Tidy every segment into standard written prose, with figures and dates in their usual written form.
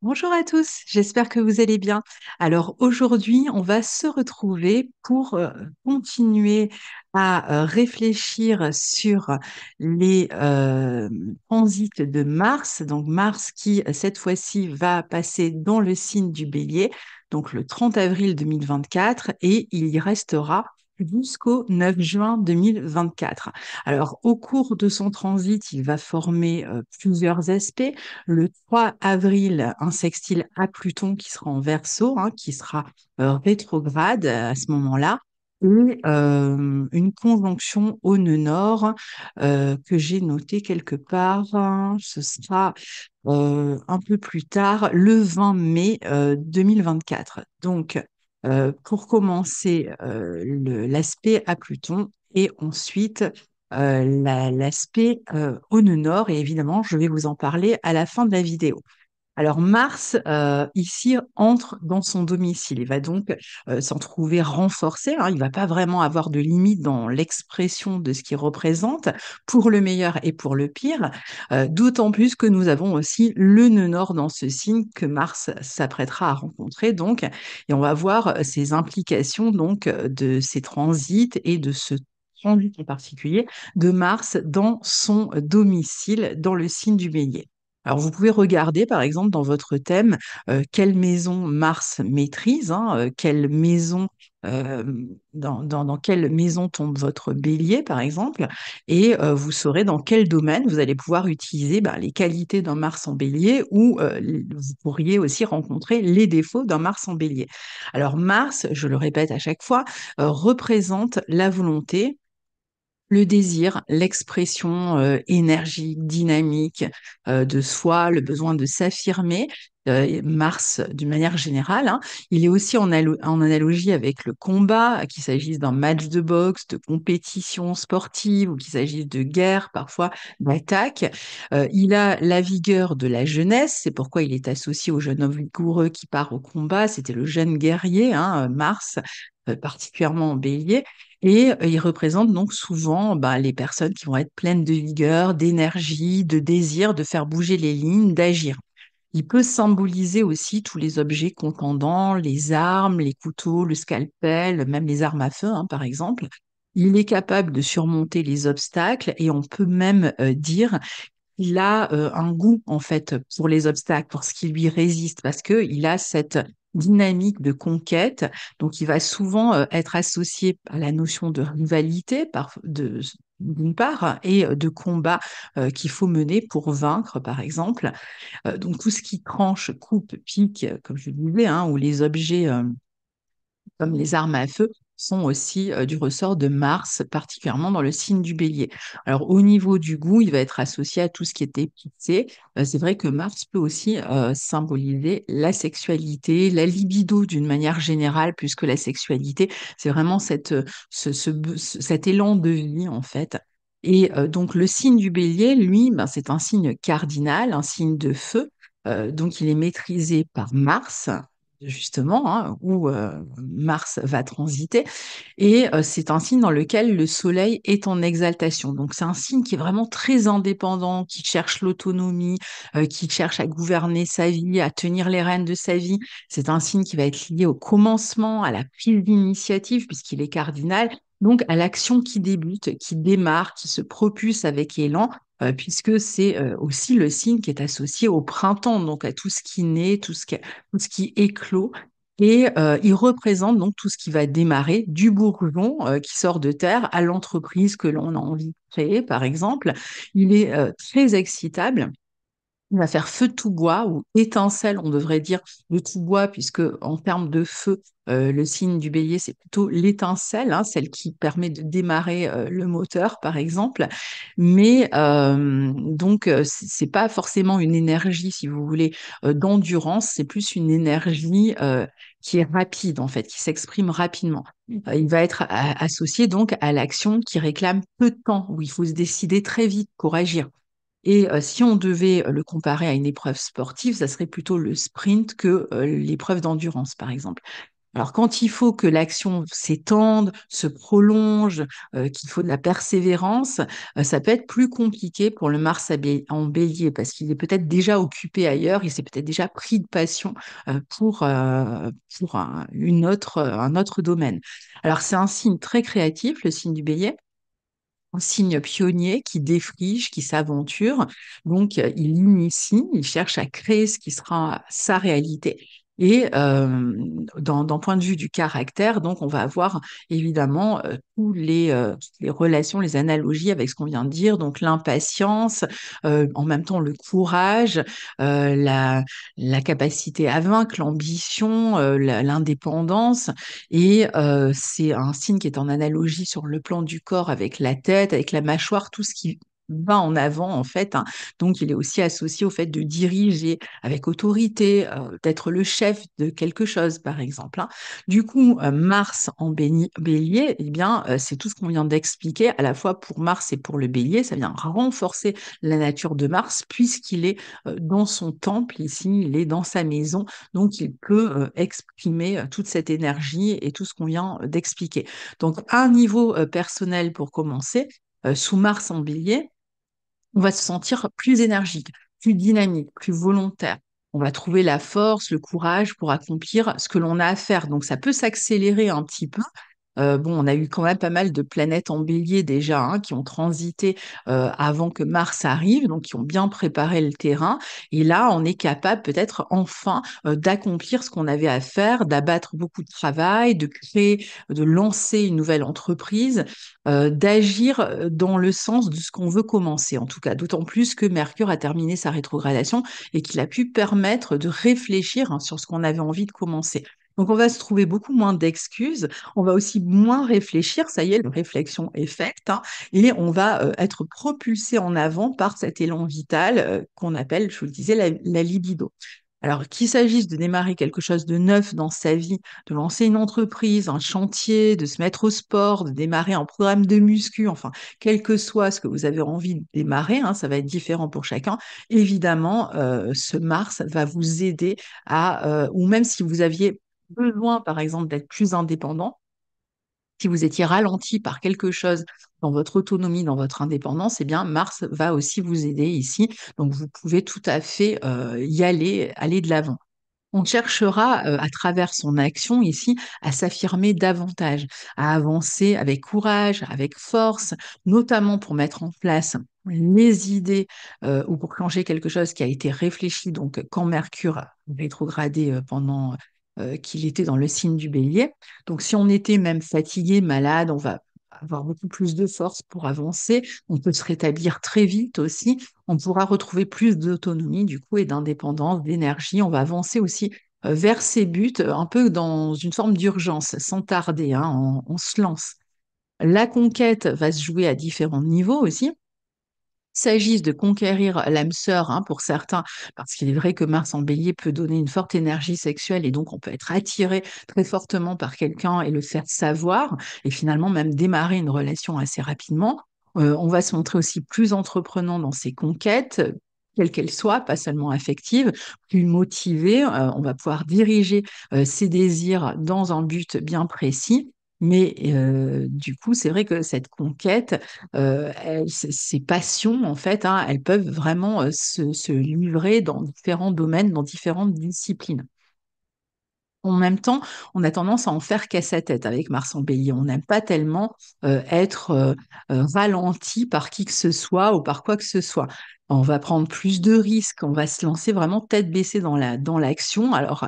Bonjour à tous, j'espère que vous allez bien. Alors aujourd'hui, on va se retrouver pour continuer à réfléchir sur les transits de Mars. Donc Mars qui, cette fois-ci, va passer dans le signe du Bélier, donc le 30 avril 2024, et il y restera jusqu'au 9 juin 2024. Alors, au cours de son transit, il va former plusieurs aspects. Le 3 avril, un sextile à Pluton qui sera en Verseau, hein, qui sera rétrograde à ce moment-là, et une conjonction au nœud nord que j'ai noté quelque part. Ce sera un peu plus tard, le 20 mai 2024. Donc, pour commencer, l'aspect à Pluton et ensuite l'aspect au nœud nord. Et évidemment, je vais vous en parler à la fin de la vidéo. Alors Mars, ici, entre dans son domicile. Il va donc s'en trouver renforcé, hein. Il ne va pas vraiment avoir de limite dans l'expression de ce qu'il représente, pour le meilleur et pour le pire. D'autant plus que nous avons aussi le nœud nord dans ce signe que Mars s'apprêtera à rencontrer. Donc, et on va voir ces implications donc de ces transits et de ce transit en particulier de Mars dans son domicile, dans le signe du Bélier. Alors, vous pouvez regarder, par exemple, dans votre thème, quelle maison Mars maîtrise, hein, quelle maison, euh, dans quelle maison tombe votre bélier, par exemple, et vous saurez dans quel domaine vous allez pouvoir utiliser ben, les qualités d'un Mars en bélier ou vous pourriez aussi rencontrer les défauts d'un Mars en bélier. Alors, Mars, je le répète à chaque fois, représente la volonté, le désir, l'expression énergique, dynamique de soi, le besoin de s'affirmer. Mars, d'une manière générale, hein, il est aussi en analogie avec le combat, qu'il s'agisse d'un match de boxe, de compétition sportive ou qu'il s'agisse de guerre, parfois d'attaque. Il a la vigueur de la jeunesse, c'est pourquoi il est associé au jeune homme vigoureux qui part au combat. C'était le jeune guerrier, hein, Mars, particulièrement en bélier. Et il représente donc souvent bah, les personnes qui vont être pleines de vigueur, d'énergie, de désir de faire bouger les lignes, d'agir. Il peut symboliser aussi tous les objets contendants, les armes, les couteaux, le scalpel, même les armes à feu, hein, par exemple. Il est capable de surmonter les obstacles et on peut même dire qu'il a un goût en fait pour les obstacles, pour ce qui lui résiste, parce que il a cette dynamique de conquête. Donc, il va souvent être associé à la notion de rivalité, d'une part, et de combat qu'il faut mener pour vaincre, par exemple. Donc, tout ce qui tranche, coupe, pique, comme je le disais, hein, ou les objets comme les armes à feu, sont aussi du ressort de Mars, particulièrement dans le signe du Bélier. Alors, au niveau du goût, il va être associé à tout ce qui est épicé. C'est vrai que Mars peut aussi symboliser la sexualité, la libido d'une manière générale, puisque la sexualité, c'est vraiment cet élan de vie, en fait. Et donc, le signe du Bélier, lui, ben, c'est un signe cardinal, un signe de feu. Donc, il est maîtrisé par Mars, justement, hein, où Mars va transiter. Et c'est un signe dans lequel le Soleil est en exaltation. Donc c'est un signe qui est vraiment très indépendant, qui cherche l'autonomie, qui cherche à gouverner sa vie, à tenir les rênes de sa vie. C'est un signe qui va être lié au commencement, à la prise d'initiative, puisqu'il est cardinal. Donc à l'action qui débute, qui démarre, qui se propulse avec élan, puisque c'est aussi le signe qui est associé au printemps, donc à tout ce qui naît, tout ce qui éclot. Et il représente donc tout ce qui va démarrer du bourgeon qui sort de terre à l'entreprise que l'on a envie de créer, par exemple. Il est très excitable. Il va faire feu de tout bois ou étincelle, on devrait dire, de tout bois, puisque en termes de feu, le signe du bélier, c'est plutôt l'étincelle, hein, celle qui permet de démarrer le moteur, par exemple. Mais donc, c'est pas forcément une énergie, si vous voulez, d'endurance, c'est plus une énergie qui est rapide, en fait, qui s'exprime rapidement. Il va être associé donc à l'action qui réclame peu de temps, où il faut se décider très vite pour agir. Et si on devait le comparer à une épreuve sportive, ça serait plutôt le sprint que l'épreuve d'endurance, par exemple. Alors, quand il faut que l'action s'étende, se prolonge, qu'il faut de la persévérance, ça peut être plus compliqué pour le Mars en bélier parce qu'il est peut-être déjà occupé ailleurs, il s'est peut-être déjà pris de passion pour un autre domaine. Alors, c'est un signe très créatif, le signe du bélier, un signe pionnier qui défriche, qui s'aventure. Donc, il initie, il cherche à créer ce qui sera sa réalité. Et d'un point de vue du caractère, donc on va avoir évidemment toutes les relations, les analogies avec ce qu'on vient de dire, donc l'impatience, en même temps le courage, la capacité à vaincre, l'ambition, l'indépendance. Et c'est un signe qui est en analogie sur le plan du corps avec la tête, avec la mâchoire, tout ce qui va en avant en fait, hein. Donc il est aussi associé au fait de diriger avec autorité, d'être le chef de quelque chose par exemple, hein. Du coup, Mars en bélier, eh bien c'est tout ce qu'on vient d'expliquer à la fois pour Mars et pour le bélier, ça vient renforcer la nature de Mars puisqu'il est dans son temple ici, il est dans sa maison, donc, il peut exprimer toute cette énergie et tout ce qu'on vient d'expliquer. Donc, à un niveau personnel pour commencer, sous Mars en bélier, on va se sentir plus énergique, plus dynamique, plus volontaire. On va trouver la force, le courage pour accomplir ce que l'on a à faire. Donc, ça peut s'accélérer un petit peu. Bon, on a eu quand même pas mal de planètes en bélier déjà, hein, qui ont transité avant que Mars arrive, donc qui ont bien préparé le terrain. Et là, on est capable peut-être enfin d'accomplir ce qu'on avait à faire, d'abattre beaucoup de travail, de créer, de lancer une nouvelle entreprise, d'agir dans le sens de ce qu'on veut commencer, en tout cas. D'autant plus que Mercure a terminé sa rétrogradation et qu'il a pu permettre de réfléchir, hein, sur ce qu'on avait envie de commencer. Donc, on va se trouver beaucoup moins d'excuses, on va aussi moins réfléchir, ça y est, la réflexion est faite, hein, et on va être propulsé en avant par cet élan vital qu'on appelle, je vous le disais, la libido. Alors, qu'il s'agisse de démarrer quelque chose de neuf dans sa vie, de lancer une entreprise, un chantier, de se mettre au sport, de démarrer un programme de muscu, enfin, quel que soit ce que vous avez envie de démarrer, hein, ça va être différent pour chacun. Évidemment, ce Mars va vous aider ou même si vous aviez besoin, par exemple, d'être plus indépendant, si vous étiez ralenti par quelque chose dans votre autonomie, dans votre indépendance, eh bien, Mars va aussi vous aider ici. Donc, vous pouvez tout à fait y aller, aller de l'avant. On cherchera, à travers son action ici, à s'affirmer davantage, à avancer avec courage, avec force, notamment pour mettre en place les idées ou pour changer quelque chose qui a été réfléchi. Donc, quand Mercure rétrogradé pendant qu'il était dans le signe du Bélier. Donc, si on était même fatigué, malade, on va avoir beaucoup plus de force pour avancer. On peut se rétablir très vite aussi. On pourra retrouver plus d'autonomie du coup et d'indépendance, d'énergie. On va avancer aussi vers ses buts, un peu dans une forme d'urgence, sans tarder, hein, on se lance. La conquête va se jouer à différents niveaux aussi s'agisse de conquérir l'âme sœur, hein, pour certains, parce qu'il est vrai que Mars en bélier peut donner une forte énergie sexuelle et donc on peut être attiré très fortement par quelqu'un et le faire savoir et finalement même démarrer une relation assez rapidement. On va se montrer aussi plus entreprenant dans ses conquêtes, quelles qu'elles soient, pas seulement affectives, plus motivé, on va pouvoir diriger ses désirs dans un but bien précis. Mais du coup, c'est vrai que cette conquête, ces passions, en fait, hein, elles peuvent vraiment se livrer dans différents domaines, dans différentes disciplines. En même temps, on a tendance à en faire qu'à sa tête avec Mars en Bélier. On n'aime pas tellement être ralenti par qui que ce soit ou par quoi que ce soit. On va prendre plus de risques, on va se lancer vraiment tête baissée dans l'action, alors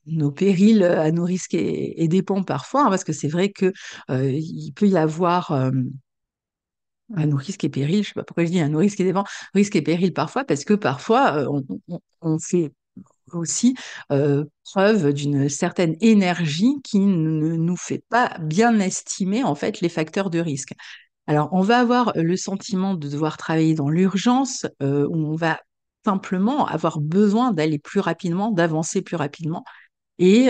nos périls, à nos risques et dépens parfois, hein, parce que c'est vrai que il peut y avoir à nos risques et périls, je sais pas pourquoi je dis à nos risques et défenses, risques et périls parfois, parce que parfois on fait aussi preuve d'une certaine énergie qui ne nous fait pas bien estimer en fait les facteurs de risque. Alors, on va avoir le sentiment de devoir travailler dans l'urgence, où on va simplement avoir besoin d'aller plus rapidement, d'avancer plus rapidement. Et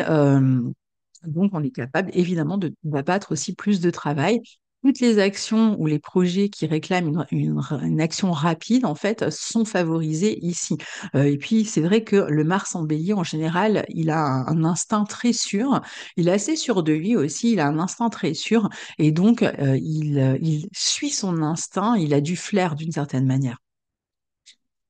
donc, on est capable évidemment d'abattre aussi plus de travail. Toutes les actions ou les projets qui réclament une action rapide, en fait, sont favorisés ici. Et puis, c'est vrai que le Mars en bélier, en général, il a un instinct très sûr. Il est assez sûr de lui aussi. Il a un instinct très sûr. Et donc, il suit son instinct. Il a du flair d'une certaine manière.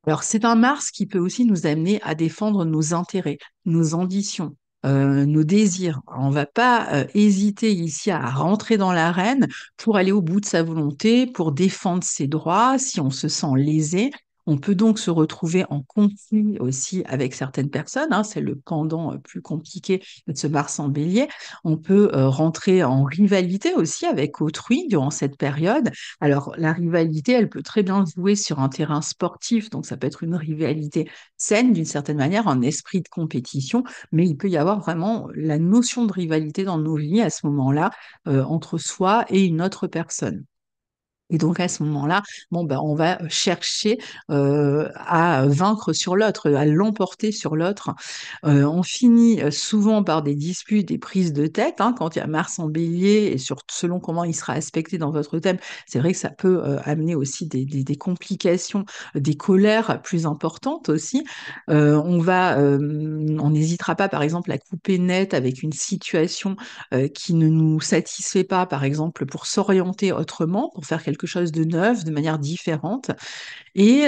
Alors, c'est un Mars qui peut aussi nous amener à défendre nos intérêts, nos ambitions, nos désirs. On ne va pas hésiter ici à rentrer dans l'arène pour aller au bout de sa volonté, pour défendre ses droits si on se sent lésé. On peut donc se retrouver en conflit aussi avec certaines personnes, hein, c'est le pendant plus compliqué de ce Mars en bélier. On peut rentrer en rivalité aussi avec autrui durant cette période. Alors, la rivalité, elle peut très bien se jouer sur un terrain sportif, donc ça peut être une rivalité saine d'une certaine manière, un esprit de compétition, mais il peut y avoir vraiment la notion de rivalité dans nos vies à ce moment-là, entre soi et une autre personne. Et donc à ce moment-là, bon ben on va chercher à vaincre sur l'autre, à l'emporter sur l'autre. On finit souvent par des disputes, des prises de tête, hein, quand il y a Mars en Bélier et selon comment il sera aspecté dans votre thème. C'est vrai que ça peut amener aussi des complications, des colères plus importantes aussi. On n'hésitera pas, par exemple, à couper net avec une situation qui ne nous satisfait pas, par exemple, pour s'orienter autrement, pour faire quelque chose de neuf, de manière différente. Et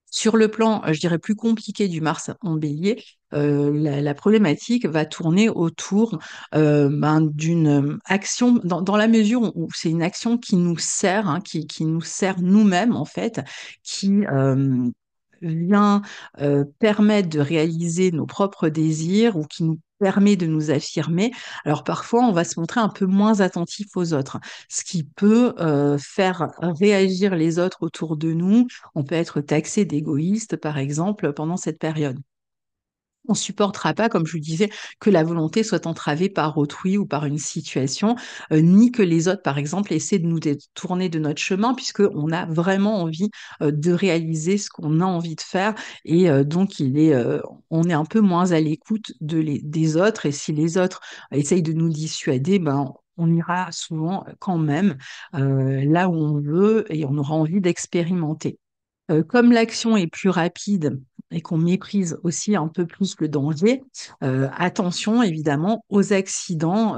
sur le plan, je dirais, plus compliqué du Mars en bélier, la problématique va tourner autour d'une action, dans la mesure où c'est une action qui nous sert, hein, qui nous sert nous-mêmes, en fait, qui vient permettre de réaliser nos propres désirs ou qui nous permet de nous affirmer. Alors parfois, on va se montrer un peu moins attentif aux autres, ce qui peut faire réagir les autres autour de nous. On peut être taxé d'égoïste, par exemple, pendant cette période. On supportera pas, comme je vous disais, que la volonté soit entravée par autrui ou par une situation, ni que les autres, par exemple, essaient de nous détourner de notre chemin, puisqu'on a vraiment envie de réaliser ce qu'on a envie de faire. Et donc, on est un peu moins à l'écoute des autres. Et si les autres essayent de nous dissuader, ben, on ira souvent quand même là où on veut et on aura envie d'expérimenter. Comme l'action est plus rapide et qu'on méprise aussi un peu plus le danger, attention évidemment aux accidents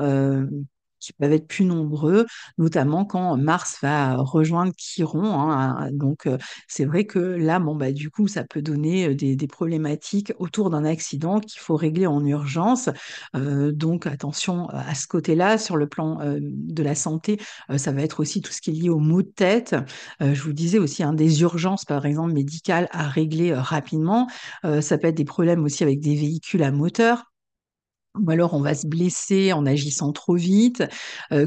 qui peuvent être plus nombreux, notamment quand Mars va rejoindre Chiron, hein. Donc c'est vrai que là, bon bah du coup, ça peut donner des problématiques autour d'un accident qu'il faut régler en urgence. Donc attention à ce côté-là, sur le plan de la santé, ça va être aussi tout ce qui est lié aux maux de tête. Je vous disais aussi des urgences, par exemple, médicales à régler rapidement. Ça peut être des problèmes aussi avec des véhicules à moteur. Ou alors on va se blesser en agissant trop vite.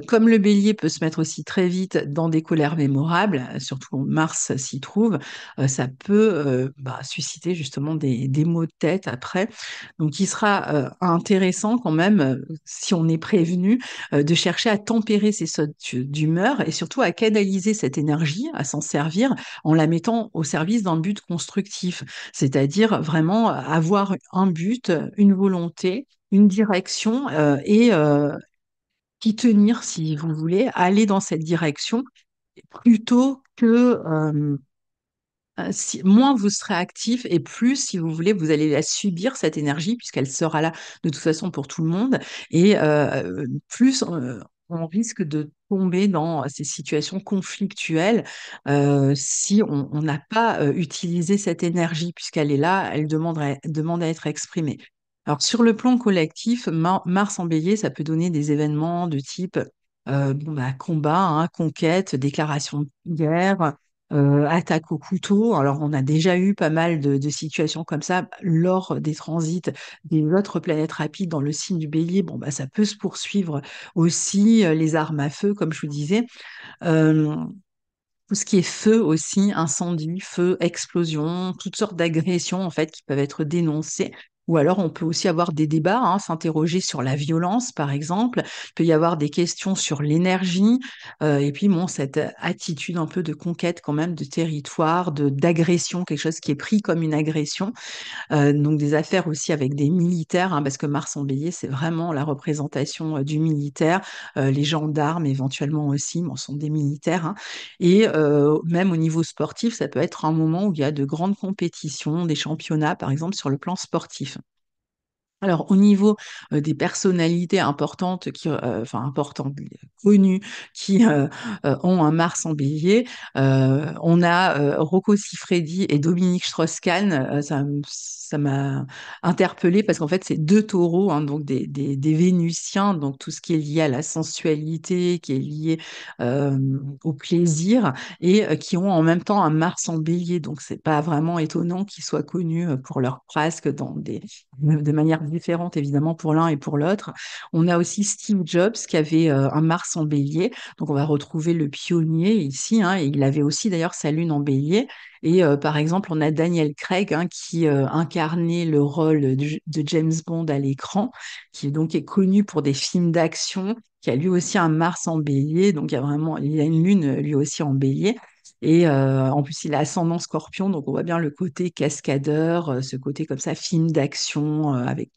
Comme le bélier peut se mettre aussi très vite dans des colères mémorables, surtout quand Mars s'y trouve, ça peut susciter justement des maux de tête après. Donc il sera intéressant quand même, si on est prévenu, de chercher à tempérer ces sautes d'humeur et surtout à canaliser cette énergie, à s'en servir en la mettant au service d'un but constructif, c'est-à-dire vraiment avoir un but, une volonté, une direction et qui tenir, si vous voulez, aller dans cette direction plutôt que moins vous serez actif et plus, si vous voulez, vous allez la subir, cette énergie, puisqu'elle sera là de toute façon pour tout le monde. Et plus on risque de tomber dans ces situations conflictuelles si on n'a pas utilisé cette énergie, puisqu'elle est là, elle demande à être exprimée. Alors, sur le plan collectif, Mars en bélier, ça peut donner des événements de type combat, hein, conquête, déclaration de guerre, attaque au couteau. Alors, on a déjà eu pas mal de situations comme ça lors des transits des autres planètes rapides dans le signe du Bélier. Bon, ça peut se poursuivre aussi, les armes à feu, comme je vous disais. Euh, tout ce qui est feu aussi, incendie, feu, explosion, toutes sortes d'agressions en fait qui peuvent être dénoncées. Ou alors on peut aussi avoir des débats, hein, s'interroger sur la violence par exemple. Il peut y avoir des questions sur l'énergie et puis bon cette attitude un peu de conquête quand même de territoire, de d'agression, quelque chose qui est pris comme une agression. Donc des affaires aussi avec des militaires, hein, parce que Mars en Bélier, c'est vraiment la représentation du militaire. Les gendarmes, éventuellement aussi, bon, sont des militaires, hein. Et même au niveau sportif, ça peut être un moment où il y a de grandes compétitions, des championnats, par exemple, sur le plan sportif. Alors, au niveau des personnalités importantes, enfin importantes, connues, qui ont un Mars en Bélier, on a Rocco Siffredi et Dominique Strauss-Kahn. Ça m'a interpellée parce qu'en fait, c'est deux taureaux, hein, donc des Vénusiens, donc tout ce qui est lié à la sensualité, qui est lié euh, au plaisir, et qui ont en même temps un Mars en Bélier. Donc, c'est pas vraiment étonnant qu'ils soient connus pour leur frasque dans des de manière différente évidemment pour l'un et pour l'autre. On a aussi Steve Jobs qui avait un Mars en Bélier, donc on va retrouver le pionnier ici, hein, et il avait aussi d'ailleurs sa lune en Bélier. Et par exemple, on a Daniel Craig hein, qui incarnait le rôle de James Bond à l'écran, qui donc est connu pour des films d'action, qui a lui aussi un Mars en Bélier, donc il y a une lune lui aussi en Bélier. Et en plus, il a ascendant Scorpion, donc on voit bien le côté cascadeur, ce côté comme ça, film d'action avec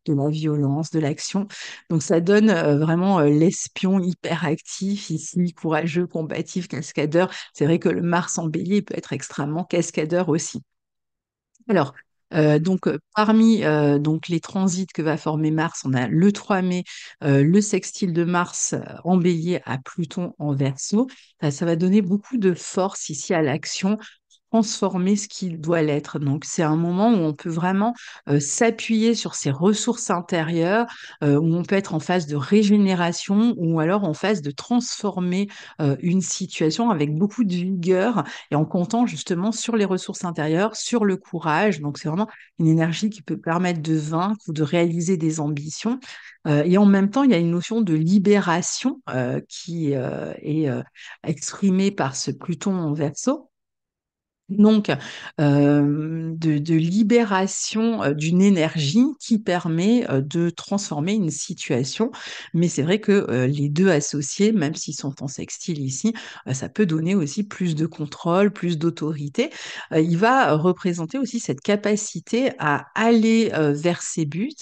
de la violence, de l'action. Donc ça donne vraiment l'espion hyper actif ici, courageux, combatif, cascadeur. C'est vrai que le Mars en Bélier peut être extrêmement cascadeur aussi. Alors, parmi donc les transits que va former Mars, on a le 3 mai, le sextile de Mars en Bélier à Pluton en Verseau. Ça va donner beaucoup de force ici à l'action, transformer ce qui doit l'être. Donc, c'est un moment où on peut vraiment s'appuyer sur ses ressources intérieures, où on peut être en phase de régénération ou alors en phase de transformer une situation avec beaucoup de vigueur et en comptant justement sur les ressources intérieures, sur le courage. Donc, c'est vraiment une énergie qui peut permettre de vaincre ou de réaliser des ambitions. Et en même temps, il y a une notion de libération qui est exprimée par ce Pluton en Verseau. Donc, de libération d'une énergie qui permet de transformer une situation. Mais c'est vrai que les deux associés, même s'ils sont en sextile ici, ça peut donner aussi plus de contrôle, plus d'autorité. Il va représenter aussi cette capacité à aller vers ses buts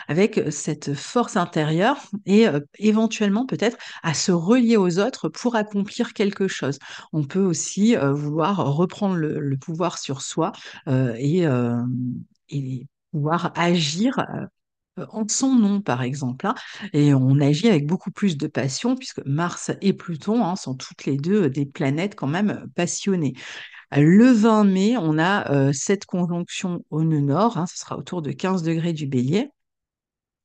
avec cette force intérieure et éventuellement peut-être à se relier aux autres pour accomplir quelque chose. On peut aussi vouloir reprendre le pouvoir sur soi et pouvoir agir en son nom, par exemple, hein. Et on agit avec beaucoup plus de passion, puisque Mars et Pluton hein, sont toutes les deux des planètes quand même passionnées. Le 20 mai, on a cette conjonction au nœud nord, hein, ce sera autour de 15 degrés du Bélier.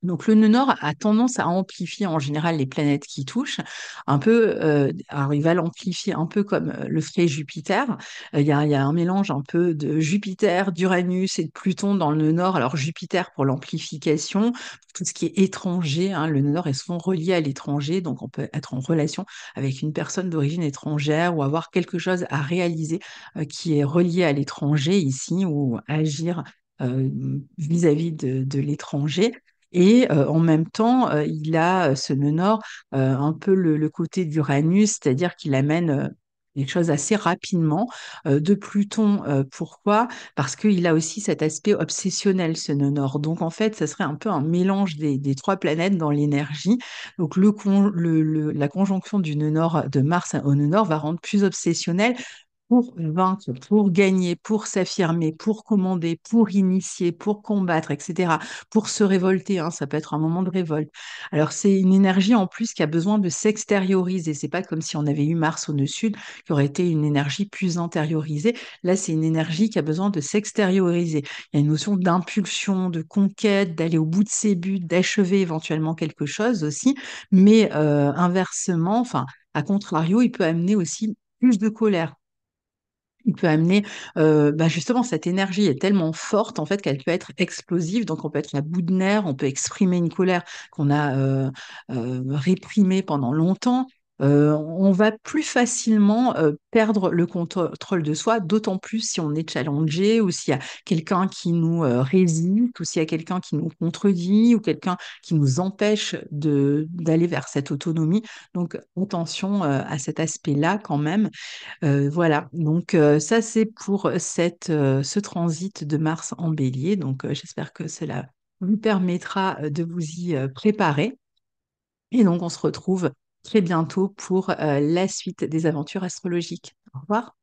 Donc le nœud nord a tendance à amplifier en général les planètes qui touchent, un peu, alors il va l'amplifier un peu comme le ferait Jupiter. Il y a un mélange un peu de Jupiter, d'Uranus et de Pluton dans le nœud nord. Alors Jupiter pour l'amplification, pour tout ce qui est étranger, hein, le nœud nord est souvent relié à l'étranger, donc on peut être en relation avec une personne d'origine étrangère ou avoir quelque chose à réaliser qui est relié à l'étranger ici ou agir euh, vis-à-vis de l'étranger. Et en même temps, il a ce nœud nord un peu le côté d'Uranus, c'est-à-dire qu'il amène les choses assez rapidement. De Pluton, pourquoi? Parce qu'il a aussi cet aspect obsessionnel, ce nœud nord. Donc en fait, ça serait un peu un mélange des trois planètes dans l'énergie. Donc la conjonction du nœud nord de Mars au nœud nord va rendre plus obsessionnel pour vaincre, pour gagner, pour s'affirmer, pour commander, pour initier, pour combattre, etc., pour se révolter, hein, ça peut être un moment de révolte. Alors c'est une énergie en plus qui a besoin de s'extérioriser. C'est pas comme si on avait eu Mars au nœud sud, qui aurait été une énergie plus intériorisée. Là, c'est une énergie qui a besoin de s'extérioriser. Il y a une notion d'impulsion, de conquête, d'aller au bout de ses buts, d'achever éventuellement quelque chose aussi. Mais inversement, enfin, à contrario, il peut amener aussi plus de colère. Il peut amener, justement, cette énergie est tellement forte en fait qu'elle peut être explosive. Donc, on peut être à bout de nerfs, on peut exprimer une colère qu'on a réprimée pendant longtemps. on va plus facilement perdre le contrôle de soi, d'autant plus si on est challengé ou s'il y a quelqu'un qui nous résiste ou s'il y a quelqu'un qui nous contredit ou quelqu'un qui nous empêche d'aller vers cette autonomie. Donc, attention à cet aspect-là quand même. Voilà, donc ça c'est pour ce transit de Mars en Bélier. Donc j'espère que cela vous permettra de vous y préparer. Et donc on se retrouve très bientôt pour la suite des aventures astrologiques. Au revoir.